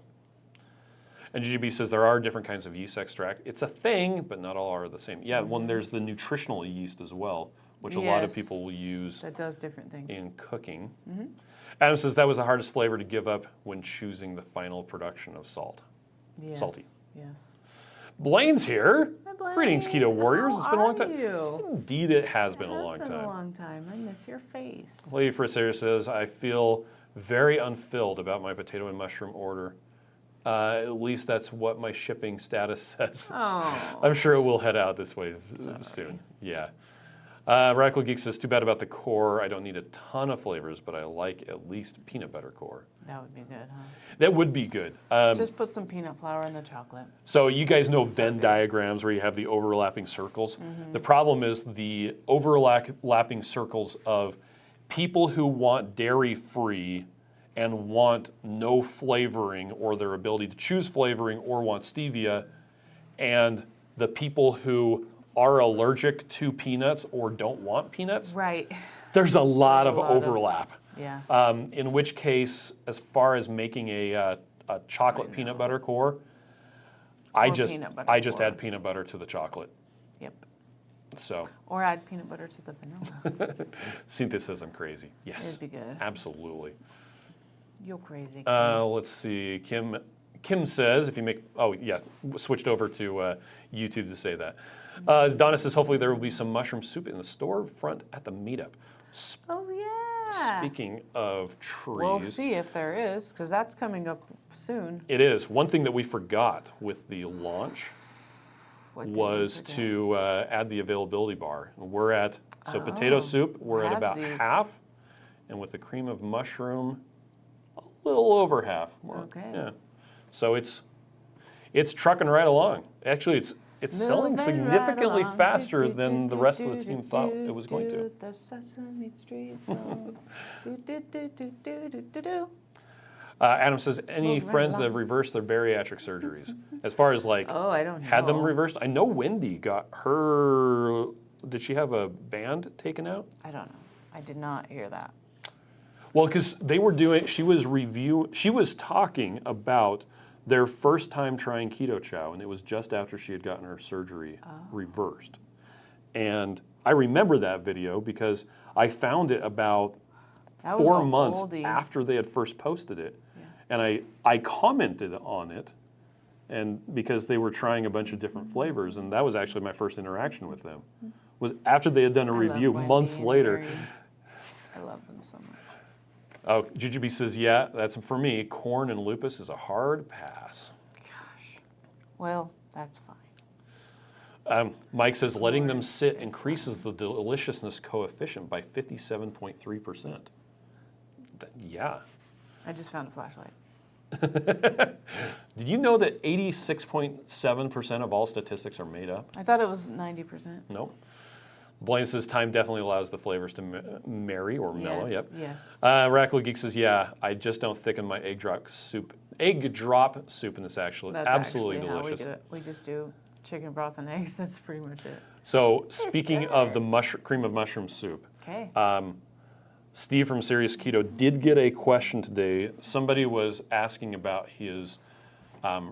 And GGB says there are different kinds of yeast extract. It's a thing, but not all are the same. Yeah, there's the nutritional yeast as well, which a lot of people will use that does different things in cooking. Adam says that was the hardest flavor to give up when choosing the final production of salt. Yes. Salty. Yes. Blaine's here. Hi, Blaine. Greetings, Keto Warriors. It's been a long time. You? Indeed, it has been a It long has been time. a long time. I miss your face. Lady Frisair says, I feel very unfilled about my potato and mushroom order. At least that's what my shipping status says. Oh. I'm sure it will head out this way soon. Yeah. Radical Geek says, too bad about the core. I don't need a ton of flavors, but I like at least peanut butter core. That would be good, huh? That would be good. Just put some peanut flour in the chocolate. So you guys know Venn diagrams where you have the overlapping circles. The problem is the overlapping circles of people who want dairy-free and want no flavoring or their ability to choose flavoring or want stevia, and the people who are allergic to peanuts or don't want peanuts. Right. There's a lot of overlap. Yeah. In which case, as far as making a chocolate peanut butter core, I just add peanut butter to the chocolate. Yep. So. Or add peanut butter to the vanilla. Cynthia says I'm crazy. Yes. It'd be good. Absolutely. You're crazy. Let's see. Kim says if you make switched over to YouTube to say that. Donna says hopefully there will be some mushroom soup in the storefront at the meetup. Oh yeah. Speaking of trees, We'll see if there is, because that's coming up soon. it is one thing that we forgot with the launch What did we was forget? to add the availability bar. We're at potato soup. We're at about halvesies. half, and with the cream of mushroom, a little over half. Okay. Yeah. So it's trucking right along. Actually, it's selling Moving significantly right along. faster Do, than do, the do, rest of do, the team do, thought do, it was going to. do, the Sesame Street song. Do, do, do, do, do, do, do, do. Adam says, any Moving right friends that along. have reversed their bariatric surgeries? As far as like Oh, I don't know. had them reversed, I know Wendy got her. Did she have a band taken out? I don't know. I did not hear that. Well, because they were doing, she was talking about their first time trying Keto Chow, and it was just after she had gotten her surgery reversed. And I remember that video because I found it about That was 4 a months oldie. after they had first posted it. Yeah. And I commented on it, and because they were trying a bunch of different flavors, and that was actually my first interaction with them. Was after they had done a I love review Wendy months and later. Harry. I love them so much. Oh, Jujubee says, yeah, that's for me. Corn and lupus is a hard pass. Gosh. Well, that's fine. Mike says, letting them sit increases the deliciousness coefficient by 57.3%. Yeah. I just found a flashlight. Did you know that 86.7% of all statistics are made up? I thought it was 90%. Nope. Blaine says time definitely allows the flavors to marry or mellow. Yes, Yep. yes. Rackle Geek says, yeah, I just don't thicken my egg drop soup in this actually. That's Absolutely actually delicious. how we do it. We just do chicken broth and eggs. That's pretty much it. So speaking of the cream of mushroom soup, Okay. Steve from Serious Keto did get a question today. Somebody was asking about his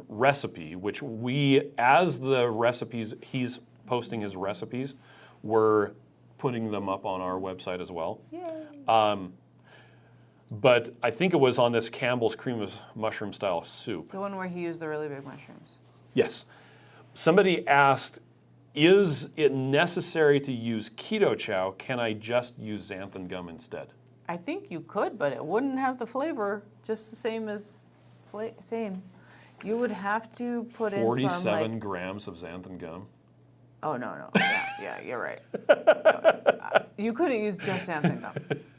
recipe, which we, as the recipes, he's posting his recipes, we're putting them up on our website as well. Yay. But I think it was on this Campbell's cream of mushroom style soup. The one where he used the really big mushrooms. Yes. Somebody asked, is it necessary to use Keto Chow? Can I just use xanthan gum instead? I think you could, but it wouldn't have the flavor just the same as same. You would have to put in some 47 grams of xanthan gum. Oh no. Yeah, you're right. You couldn't use just xanthan gum.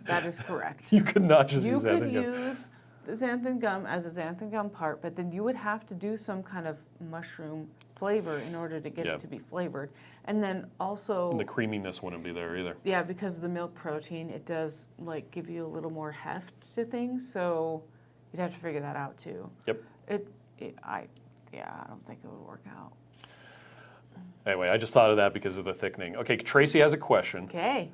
That is correct. You could not just You use could xanthan gum. use the xanthan gum as a xanthan gum part, but then you would have to do some kind of mushroom flavor in order to get Yep. it to be flavored. And then also, And the creaminess wouldn't be there either. yeah, because of the milk protein, it does like give you a little more heft to things. So you'd have to figure that out too. Yep. I don't think it would work out. Anyway, I just thought of that because of the thickening. Okay, Tracy has a question. Okay.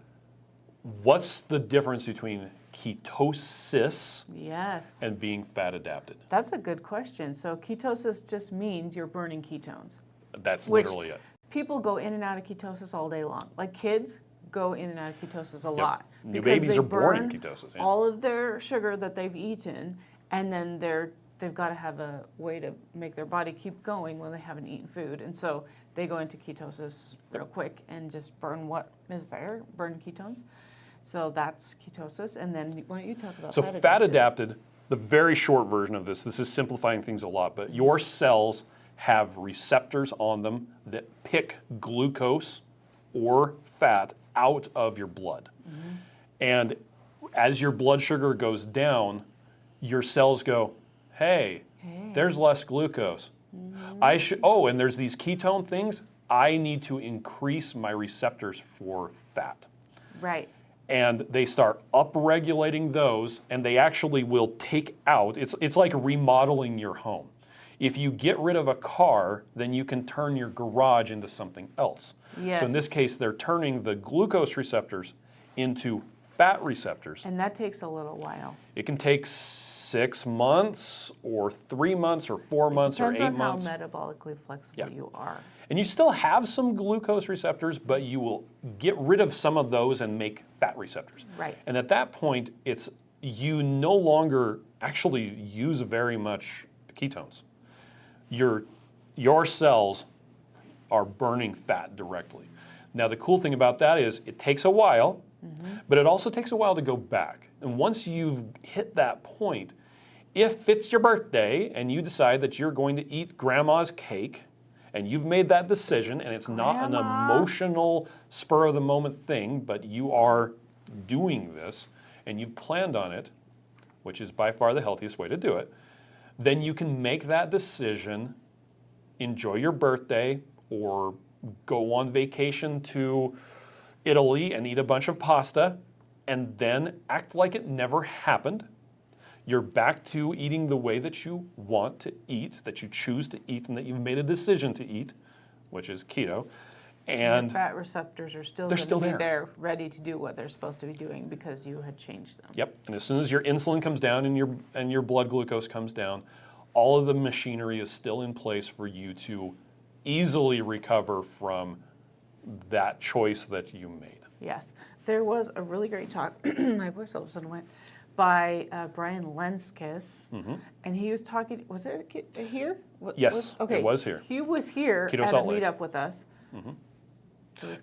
What's the difference between ketosis Yes. and being fat adapted? That's a good question. So ketosis just means you're burning ketones. That's Which- literally it. People go in and out of ketosis all day long. Like kids go in and out of ketosis a lot. New because babies they are born in burn ketosis. Yeah. all of their sugar that they've eaten, and then they've got to have a way to make their body keep going when they haven't eaten food. And so they go into ketosis real quick and just burn what is there, burn ketones. So that's ketosis. And then why don't you talk about So fat fat adapted? adapted, the very short version of this is simplifying things a lot, but your cells have receptors on them that pick glucose or fat out of your blood. And as your blood sugar goes down, your cells go, hey, there's less glucose. And there's these ketone things. I need to increase my receptors for fat. Right. And they start upregulating those, and they actually will take out, it's like remodeling your home. If you get rid of a car, then you can turn your garage into something else. Yes. So in this case, they're turning the glucose receptors into fat receptors. And that takes a little while. It can take 6 months or 3 months or 4 months or 8 Depends on months. how metabolically flexible Yeah. you are. And you still have some glucose receptors, but you will get rid of some of those and make fat receptors. Right. And at that point, you no longer actually use very much ketones. Your cells are burning fat directly. Now the cool thing about that is it takes a while, but it also takes a while to go back. And once you've hit that point, if it's your birthday and you decide that you're going to eat grandma's cake, and you've made that decision, and it's not an emotional, spur-of-the-moment thing, but you are doing this, and you've planned on it, which is by far the healthiest way to do it, then you can make that decision, enjoy your birthday, or go on vacation to Italy and eat a bunch of pasta, and then act like it never happened. You're back to eating the way that you want to eat, that you choose to eat, and that you've made a decision to eat, which is keto. And Your fat receptors are still they're going still to be there. there, ready to do what they're supposed to be doing because you had changed them. Yep. And as soon as your insulin comes down and your blood glucose comes down, all of the machinery is still in place for you to easily recover from that choice that you made. Yes. There was a really great talk, my voice all of a sudden went, by Brian Lenzkes, and he was talking, was it here? Yes, okay. it was here. He was here Keto at a Salt Lake. meetup with us.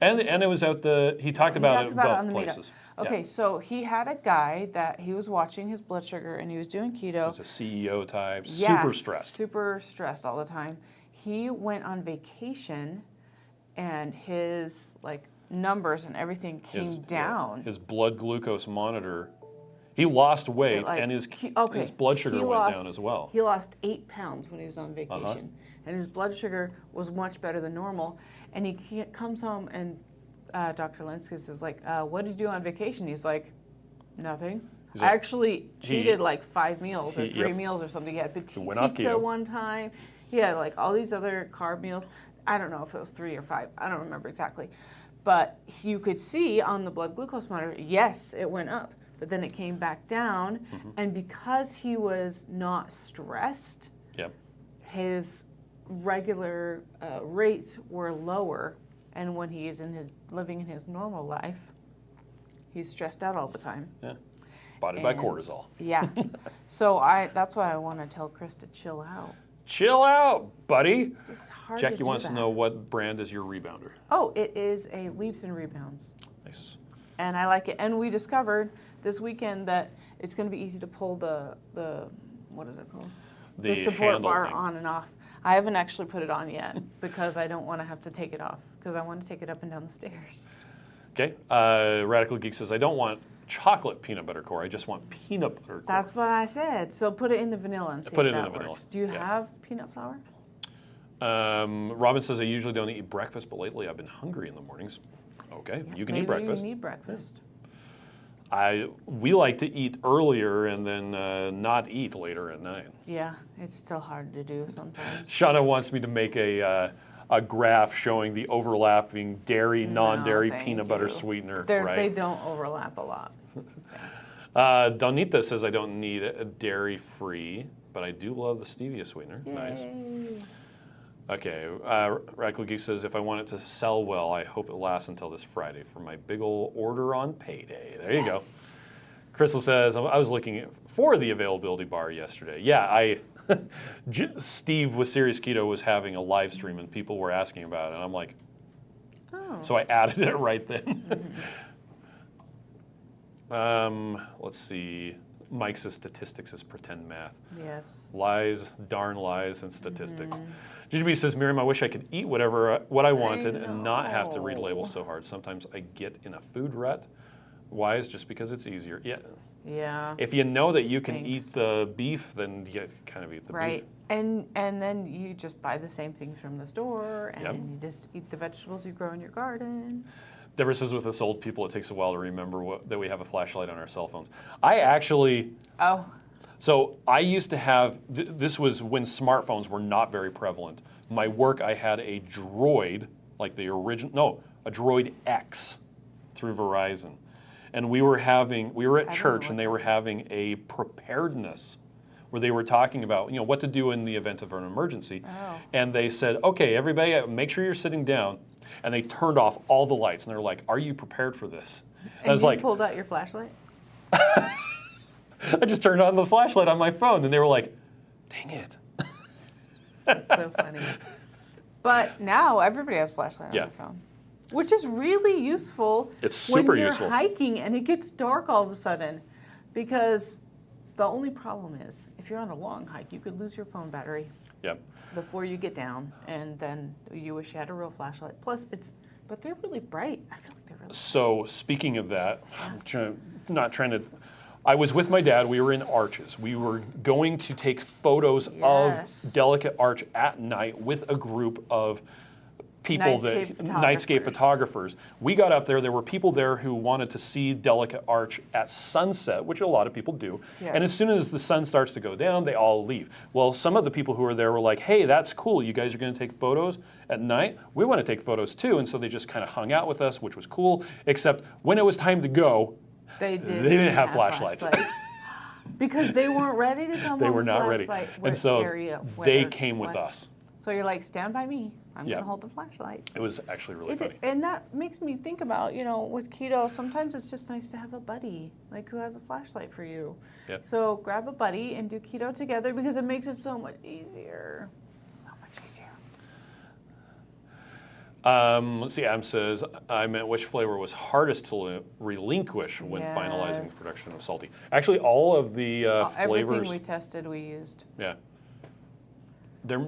And it was out he talked about it both places. Okay, Yeah. so he had a guy that he was watching his blood sugar and he was doing keto. He was a CEO type, Yeah, super stressed. Super stressed all the time. He went on vacation and his numbers and everything came down. His blood glucose monitor, he lost weight and his blood sugar went down as well. He lost 8 pounds when he was on vacation. And his blood sugar was much better than normal. And he comes home and Dr. Lenzkes is like, what did you do on vacation? He's like, nothing. I actually cheated 5 meals or 3 meals or something. He had pizza one time. He had all these other carb meals. I don't know if it was 3 or 5. I don't remember exactly. But you could see on the blood glucose monitor, yes, it went up. But then it came back down. And because he was not stressed, his regular rates were lower. And when he is living in his normal life, he's stressed out all the time. Yeah. Body by cortisol. Yeah. So that's why I want to tell Chris to chill out. Chill out, buddy. It's just hard Jackie to wants do to that. know what brand is your rebounder. Oh, it is a Leaps and Rebounds. Nice. And I like it. And we discovered this weekend that it's going to be easy to pull the what is it called? The support bar thing on and off. I haven't actually put it on yet because I don't want to have to take it off because I want to take it up and down the stairs. Okay. Radical Geek says, I don't want chocolate peanut butter core. I just want peanut butter core. That's what I said. So put it in the vanilla and see Put if it in that the vanilla. works. Do you have peanut flour? Robin says, I usually don't eat breakfast, but lately I've been hungry in the mornings. Okay, you can eat breakfast. Maybe you need breakfast. We like to eat earlier and then not eat later at night. Yeah, it's still hard to do sometimes. Shauna wants me to make a graph showing the overlapping dairy, non-dairy thank peanut butter you. sweetener. They Right? don't overlap a lot. Donita says I don't need a dairy-free, but I do love the stevia sweetener. Yay. Nice. Okay, Radical Geek says, if I want it to sell well, I hope it lasts until this Friday for my big ol' order on payday. There you go. Crystal says, I was looking for the availability bar yesterday. Yeah, Steve with Serious Keto was having a live stream and people were asking about it. And I'm like, so I added it right then. Let's see. Mike says statistics is pretend math. Yes. Lies, darn lies, and statistics. GGB says, Miriam, I wish I could eat what I wanted and not have to read labels so hard. Sometimes I get in a food rut. Why? Is just because it's easier. Yeah. Yeah. If you know that you can Stinks. eat the beef, then you kind of eat the Right. beef. And then you just buy the same things from the store and you just eat the vegetables you grow in your garden. Deborah says with us old people, it takes a while to remember that we have a flashlight on our cell phones. I actually... Oh. So I used to have, this was when smartphones were not very prevalent. My work, I had a Droid, like the original, a Droid X through Verizon. And we were at church and they were having a preparedness where they were talking about, what to do in the event of an emergency. Oh. And they said, okay, everybody, make sure you're sitting down. And they turned off all the lights and they're like, are you prepared for this? And I was you like, pulled out your flashlight? I just turned on the flashlight on my phone and they were like, dang it. That's so funny. But now everybody has a flashlight on their phone, which is really useful. It's super when you're useful. hiking and it gets dark all of a sudden, because the only problem is if you're on a long hike, you could lose your phone battery before you get down, and then you wish you had a real flashlight. Plus, but they're really bright. I feel like they're really. So speaking of that, I was with my dad. We were in Arches. We were going to take photos of Delicate Arch at night with a group of people, nightscape photographers. We got up there. There were people there who wanted to see Delicate Arch at sunset, which a lot of people do. Yes. And as soon as the sun starts to go down, they all leave. Well, some of the people who were there were like, hey, that's cool. You guys are going to take photos at night? We want to take photos too. And so they just kind of hung out with us, which was cool, except when it was time to go, they didn't have flashlights. Because they weren't ready to come They on were not ready. And so they came with us. So you're like, stand by me. I'm Yeah. going to hold the flashlight. It was actually really funny. And that makes me think about, with keto, sometimes it's just nice to have a buddy, like who has a flashlight for you. Yeah. So grab a buddy and do keto together because it makes it so much easier. So much easier. Let's see, Adam says, I meant which flavor was hardest to relinquish when finalizing the production of SALTT. Actually, all of the flavors. Everything we tested, we used. Yeah. There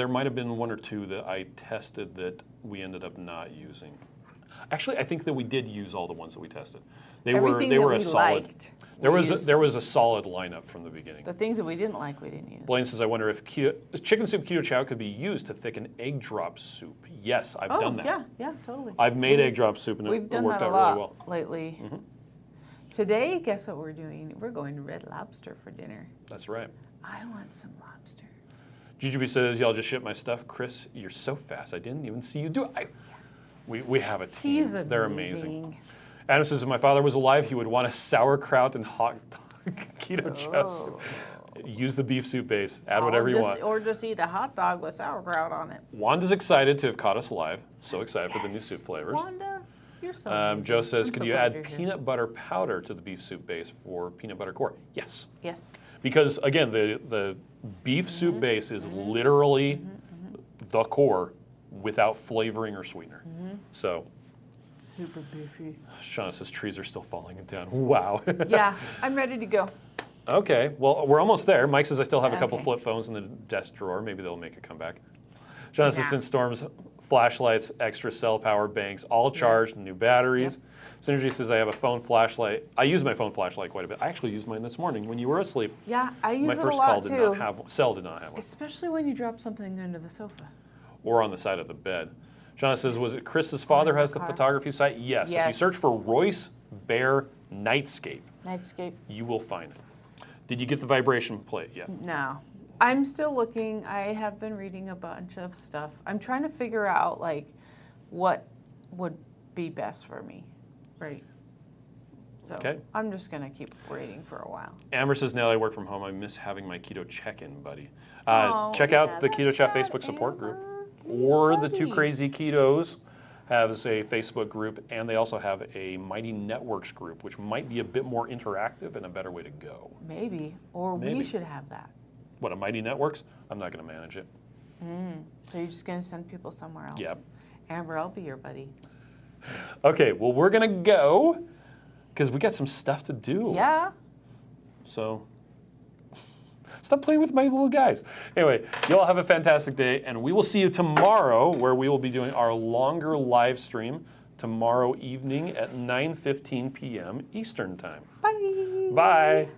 might have been one or two that I tested that we ended up not using. Actually, I think that we did use all the ones that we tested. They were a solid. Liked, there was a solid lineup from the beginning. The things that we didn't like, we didn't use. Blaine says, I wonder if chicken soup Keto Chow could be used to thicken egg drop soup. Yes, I've done that. Yeah, totally. I've made egg drop soup and it worked out really well. Lately. Mm-hmm. Today, guess what we're doing? We're going to Red Lobster for dinner. That's right. I want some lobster. GGB says, y'all just ship my stuff. Chris, you're so fast. I didn't even see you do it. We have a team. He's amazing. They're amazing. Adam says, if my father was alive, he would want a sauerkraut and hot dog Keto Chow. Use the beef soup base. Add whatever you want. Or just eat a hot dog with sauerkraut on it. Wanda's excited to have caught us live. So excited for the new soup flavors. Wanda, you're so amazing. Joe says, I'm could so you glad add you're peanut butter powder to the beef soup base for peanut butter core? Yes. Yes. Because, again, the beef soup base is literally the core without flavoring or sweetener. So, super beefy. Shauna says trees are still falling down. Wow. Yeah, I'm ready to go. Okay, well, we're almost there. Mike says I still have a couple flip phones in the desk drawer. Maybe they'll make a comeback. Shauna says since Storm's flashlights, extra cell power banks, all charged, new batteries. Yep. Synergy says I have a phone flashlight. I use my phone flashlight quite a bit. I actually used mine this morning when you were asleep. Yeah, I use my it a first lot call too. did not have one. Cell did not have one. Especially when you drop something under the sofa. Or on the side of the bed. Shauna says, was it Chris's father has the photography site? Yes. If you search for Royce Bear Nightscape, you will find it. Did you get the vibration plate yet? No. I'm still looking. I have been reading a bunch of stuff. I'm trying to figure out what would be best for me. Right. So I'm just going to keep waiting for a while. Amber says, now that I work from home, I miss having my keto check-in buddy. Check out the Keto Chow Facebook support group. Or the Two Crazy Ketos has a Facebook group, and they also have a Mighty Networks group, which might be a bit more interactive and a better way to go. Maybe. Or we should have that. What, a Mighty Networks? I'm not going to manage it. So you're just going to send people somewhere else? Yep. Amber, I'll be your buddy. Okay, well, we're going to go because we got some stuff to do. Yeah. So stop playing with my little guys. Anyway, you all have a fantastic day, and we will see you tomorrow where we will be doing our longer live stream tomorrow evening at 9:15 p.m. Eastern Time. Bye. Bye.